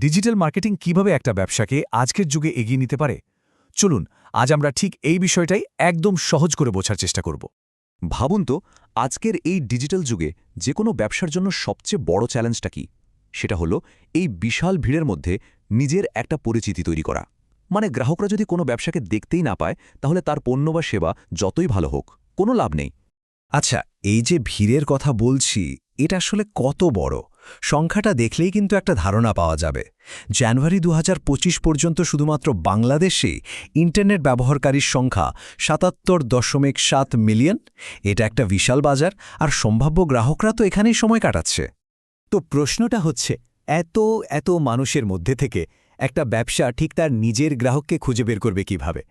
Digital marketing কিভাবে একটা ব্যবসাকে আজকের যুগে এগিয়ে নিতে পারে? চলুন আজ আমরা ঠিক এই বিষয়টাই একদম সহজ করে বোঝার চেষ্টা করব। ভাবুন তো, আজকের এই ডিজিটাল যুগে যে কোনো ব্যবসার জন্য সবচেয়ে বড় চ্যালেঞ্জটা কি? সেটা হলো এই বিশাল ভিড়ের মধ্যে নিজের একটা পরিচিতি তৈরি করা। মানে গ্রাহকরা যদি কোনো ব্যবসাকে দেখতেই না পায়, তাহলে তার পণ্য বা সেবা যতই ভালো হোক, কোনো লাভ নেই। আচ্ছা, এই যে ভিড়ের কথা বলছি, এটা আসলে কত বড়? সংখ্যাটা দেখলেই কিন্তু একটা ধারণা পাওয়া যাবে। জানুয়ারি ২০২৫ পর্যন্ত শুধুমাত্র বাংলাদেশে ইন্টারনেট ব্যবহারকারীর সংখ্যা ৭৭.৭ মিলিয়ন। এটা একটা বিশাল বাজার, আর সম্ভাব্য গ্রাহকরা তো এখানেই সময় কাটাচ্ছে। তো প্রশ্নটা হচ্ছে, এত এত মানুষের মধ্যে থেকে একটা ব্যবসা ঠিক তার নিজের গ্রাহককে খুঁজে বের করবে কিভাবে?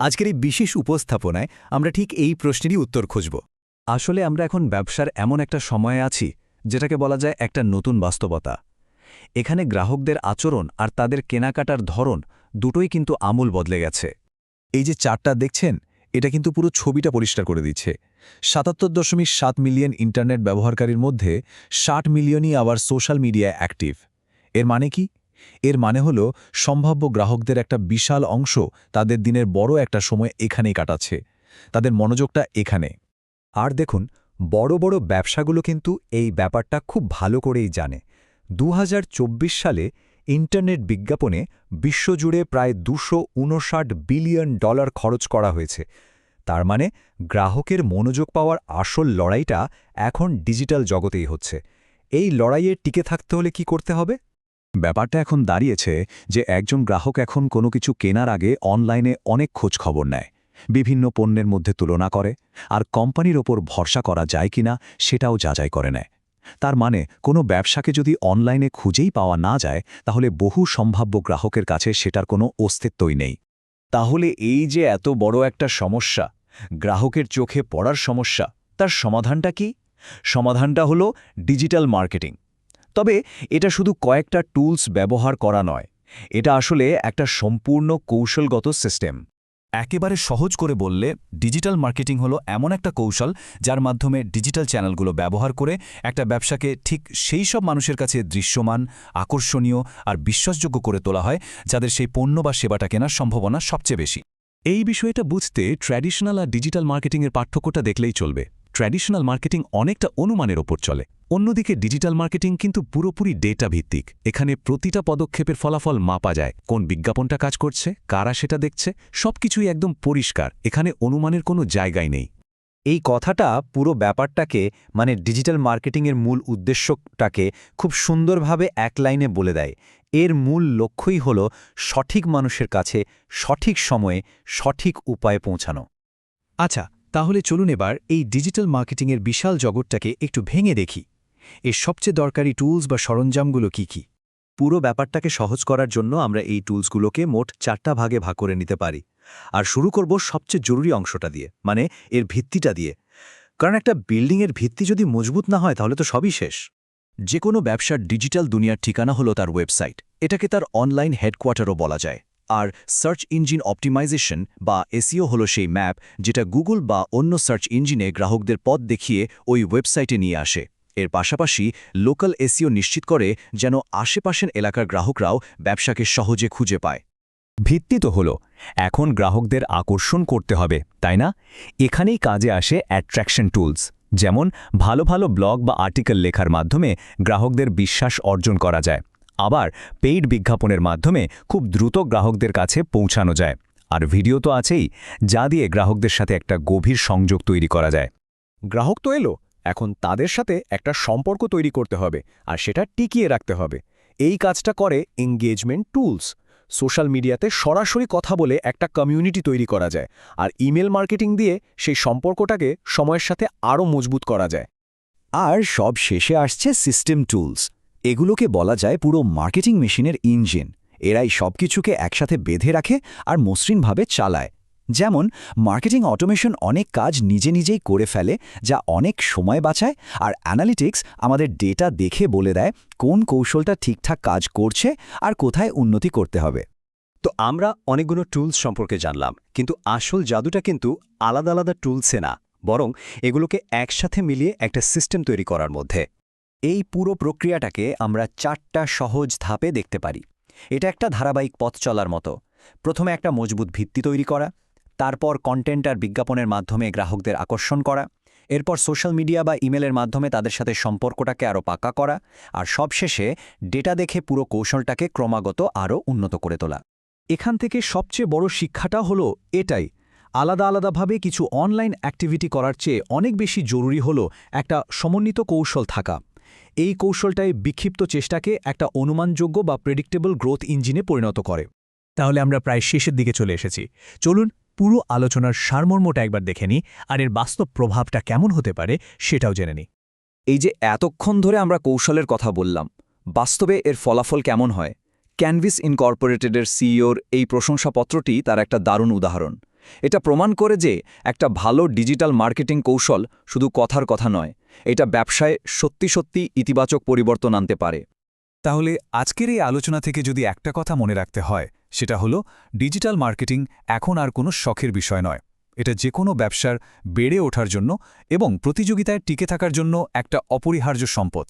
আজকের এই বিশেষ উপস্থাপনায় আমরা ঠিক এই প্রশ্নেরই উত্তর খুঁজব। আসলে আমরা এখন ব্যবসার এমন একটা সময়ে আছি, যেটাকে বলা যায় একটা নতুন বাস্তবতা। এখানে গ্রাহকদের আচরণ আর তাদের কেনাকাটার ধরন দুটোই কিন্তু আমূল বদলে গেছে। এই যে চার্টটা দেখছেন, এটা কিন্তু পুরো ছবিটা পরিষ্কার করে দিচ্ছে। ৭৭.৭ মিলিয়ন ইন্টারনেট ব্যবহারকারীর মধ্যে ৬০ মিলিয়নই আবার সোশ্যাল মিডিয়ায় অ্যাক্টিভ। এর মানে কি? এর মানে হলো সম্ভাব্য গ্রাহকদের একটা বিশাল অংশ তাদের দিনের বড় একটা সময় এখানেই কাটাচ্ছে। তাদের মনোযোগটা এখানে। আর দেখুন, বড় বড় ব্যবসাগুলো কিন্তু এই ব্যাপারটা খুব ভালো করেই জানে। ২০২৪ সালে ইন্টারনেট বিজ্ঞাপনে বিশ্বজুড়ে প্রায় $২৫৯ বিলিয়ন খরচ করা হয়েছে। তার মানে গ্রাহকের মনোযোগ পাওয়ার আসল লড়াইটা এখন ডিজিটাল জগতেই হচ্ছে। এই লড়াইয়ে টিকে থাকতে হলে কি করতে হবে? ব্যাপারটা এখন দাঁড়িয়েছে যে একজন গ্রাহক এখন কোনো কিছু কেনার আগে অনলাইনে অনেক খোঁজ খবর নেয়, বিভিন্ন পণ্যের মধ্যে তুলনা করে, আর কোম্পানির ওপর ভরসা করা যায় কিনা সেটাও যাচাই করে নেয়। তার মানে কোনো ব্যবসাকে যদি অনলাইনে খুঁজেই পাওয়া না যায়, তাহলে বহু সম্ভাব্য গ্রাহকের কাছে সেটার কোনো অস্তিত্বই নেই। তাহলে এই যে এত বড় একটা সমস্যা, গ্রাহকের চোখে পড়ার সমস্যা, তার সমাধানটা কি? সমাধানটা হলো ডিজিটাল মার্কেটিং। তবে এটা শুধু কয়েকটা টুলস ব্যবহার করা নয়, এটা আসলে একটা সম্পূর্ণ কৌশলগত সিস্টেম। একেবারে সহজ করে বললে, ডিজিটাল মার্কেটিং হলো এমন একটা কৌশল যার মাধ্যমে ডিজিটাল চ্যানেলগুলো ব্যবহার করে একটা ব্যবসাকে ঠিক সেই সব মানুষের কাছে দৃশ্যমান, আকর্ষণীয় আর বিশ্বাসযোগ্য করে তোলা হয় যাদের সেই পণ্য বা সেবাটা কেনার সম্ভাবনা সবচেয়ে বেশি। এই বিষয়টা বুঝতে ট্র্যাডিশনাল আর ডিজিটাল মার্কেটিংয়ের পার্থক্যটা দেখলেই চলবে। ট্র্যাডিশনাল মার্কেটিং অনেকটা অনুমানের ওপর চলে, অন্যদিকে ডিজিটাল মার্কেটিং কিন্তু পুরোপুরি ডেটা ভিত্তিক। এখানে প্রতিটা পদক্ষেপের ফলাফল মাপা যায়, কোন বিজ্ঞাপনটা কাজ করছে, কারা সেটা দেখছে, সবকিছুই একদম পরিষ্কার। এখানে অনুমানের কোনো জায়গাই নেই। এই কথাটা পুরো ব্যাপারটাকে, মানে ডিজিটাল মার্কেটিংয়ের মূল উদ্দেশ্যটাকে খুব সুন্দরভাবে এক লাইনে বলে দেয়। এর মূল লক্ষ্যই হল সঠিক মানুষের কাছে সঠিক সময়ে সঠিক উপায়ে পৌঁছানো। আচ্ছা, তাহলে চলুন এবার এই ডিজিটাল মার্কেটিংয়ের বিশাল জগৎটাকে একটু ভেঙে দেখি। এর সবচেয়ে দরকারি টুলস বা সরঞ্জামগুলো কি কি? পুরো ব্যাপারটাকে সহজ করার জন্য আমরা এই টুলসগুলোকে মোট ৪টা ভাগে ভাগ করে নিতে পারি। আর শুরু করব সবচেয়ে জরুরি অংশটা দিয়ে, মানে এর ভিত্তিটা দিয়ে। কারণ একটা বিল্ডিংয়ের ভিত্তি যদি মজবুত না হয়, তাহলে তো সবই শেষ। যে কোনো ব্যবসার ডিজিটাল দুনিয়ার ঠিকানা হলো তার ওয়েবসাইট। এটাকে তার অনলাইন হেডকোয়ার্টারও বলা যায়। আর সার্চ ইঞ্জিন অপটিমাইজেশন বা এসইও হলো সেই ম্যাপ, যেটা গুগল বা অন্য সার্চ ইঞ্জিনে গ্রাহকদের পথ দেখিয়ে ওই ওয়েবসাইটে নিয়ে আসে। এর পাশাপাশি লোকাল এসইও নিশ্চিত করে যেন আশেপাশের এলাকার গ্রাহকরাও ব্যবসাকে সহজে খুঁজে পায়। ভিত্তি তো হলো, এখন গ্রাহকদের আকর্ষণ করতে হবে, তাই না? এখানেই কাজে আসে অ্যাট্রাকশন টুলস, যেমন ভালো ভালো ব্লগ বা আর্টিকেল লেখার মাধ্যমে গ্রাহকদের বিশ্বাস অর্জন করা যায়। আবার পেইড বিজ্ঞাপনের মাধ্যমে খুব দ্রুত গ্রাহকদের কাছে পৌঁছানো যায়। আর ভিডিও তো আছেই, যা দিয়ে গ্রাহকদের সাথে একটা গভীর সংযোগ তৈরি করা যায়। গ্রাহক তো এলো, এখন তাদের সাথে একটা সম্পর্ক তৈরি করতে হবে, আর সেটা টিকিয়ে রাখতে হবে। এই কাজটা করে এঙ্গেজমেন্ট টুলস। সোশ্যাল মিডিয়াতে সরাসরি কথা বলে একটা কমিউনিটি তৈরি করা যায়, আর ইমেল মার্কেটিং দিয়ে সেই সম্পর্কটাকে সময়ের সাথে আরও মজবুত করা যায়। আর সব শেষে আসছে সিস্টেম টুলস। এগুলোকে বলা যায় পুরো মার্কেটিং মেশিনের ইঞ্জিন। এরাই সবকিছুকে একসাথে বেঁধে রাখে আর মসৃণভাবে চালায়। যেমন মার্কেটিং অটোমেশন অনেক কাজ নিজে নিজেই করে ফেলে, যা অনেক সময় বাঁচায়। আর অ্যানালিটিক্স আমাদের ডেটা দেখে বলে দেয় কোন কৌশলটা ঠিকঠাক কাজ করছে আর কোথায় উন্নতি করতে হবে। তো আমরা অনেকগুলো টুলস সম্পর্কে জানলাম, কিন্তু আসল জাদুটা কিন্তু আলাদা আলাদা টুলসে না, বরং এগুলোকে একসাথে মিলিয়ে একটা সিস্টেম তৈরি করার মধ্যে। এই পুরো প্রক্রিয়াটাকে আমরা 4টা সহজ ধাপে দেখতে পারি। এটা একটা ধারাবাহিক পথ চলার মতো। প্রথমে একটা মজবুত ভিত্তি তৈরি করা, তারপর কন্টেন্ট আর বিজ্ঞাপনের মাধ্যমে গ্রাহকদের আকর্ষণ করা, এরপর সোশ্যাল মিডিয়া বা ইমেলের মাধ্যমে তাদের সাথে সম্পর্কটাকে আরও পাকা করা, আর সবশেষে ডেটা দেখে পুরো কৌশলটাকে ক্রমাগত আরও উন্নত করে তোলা। এখান থেকে সবচেয়ে বড় শিক্ষাটা হলো এটাই, আলাদা আলাদাভাবে কিছু অনলাইন অ্যাক্টিভিটি করার চেয়ে অনেক বেশি জরুরি হলো একটা সমন্বিত কৌশল থাকা। এই কৌশলটাই বিক্ষিপ্ত চেষ্টাকে একটা অনুমানযোগ্য বা প্রেডিক্টেবল গ্রোথ ইঞ্জিনে পরিণত করে। তাহলে আমরা প্রায় শেষের দিকে চলে এসেছি। চলুন পুরো আলোচনার সারমর্মটা একবার দেখে নিই, আর এর বাস্তব প্রভাবটা কেমন হতে পারে সেটাও জেনে নিই। এই যে এতক্ষণ ধরে আমরা কৌশলের কথা বললাম, বাস্তবে এর ফলাফল কেমন হয়? ক্যানভিস ইনকর্পোরেটেডের সিইওর এই প্রশংসাপত্রটি তার একটা দারুণ উদাহরণ। এটা প্রমাণ করে যে একটা ভালো ডিজিটাল মার্কেটিং কৌশল শুধু কথার কথা নয়, এটা ব্যবসায় সত্যি সত্যি ইতিবাচক পরিবর্তন আনতে পারে। তাহলে আজকের এই আলোচনা থেকে যদি একটা কথা মনে রাখতে হয়, সেটা হলো ডিজিটাল মার্কেটিং এখন আর কোনো শখের বিষয় নয়। এটা যে কোনো ব্যবসার বেড়ে ওঠার জন্য এবং প্রতিযোগিতায় টিকে থাকার জন্য একটা অপরিহার্য সম্পদ।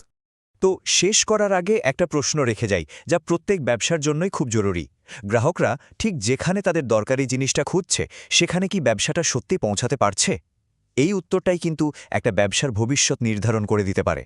তো শেষ করার আগে একটা প্রশ্ন রেখে যাই, যা প্রত্যেক ব্যবসার জন্যই খুব জরুরি। গ্রাহকরা ঠিক যেখানে তাদের দরকারি জিনিসটা খুঁজছে, সেখানে কি ব্যবসাটা সত্যি পৌঁছাতে পারছে? এই উত্তরটাই কিন্তু একটা ব্যবসার ভবিষ্যৎ নির্ধারণ করে দিতে পারে।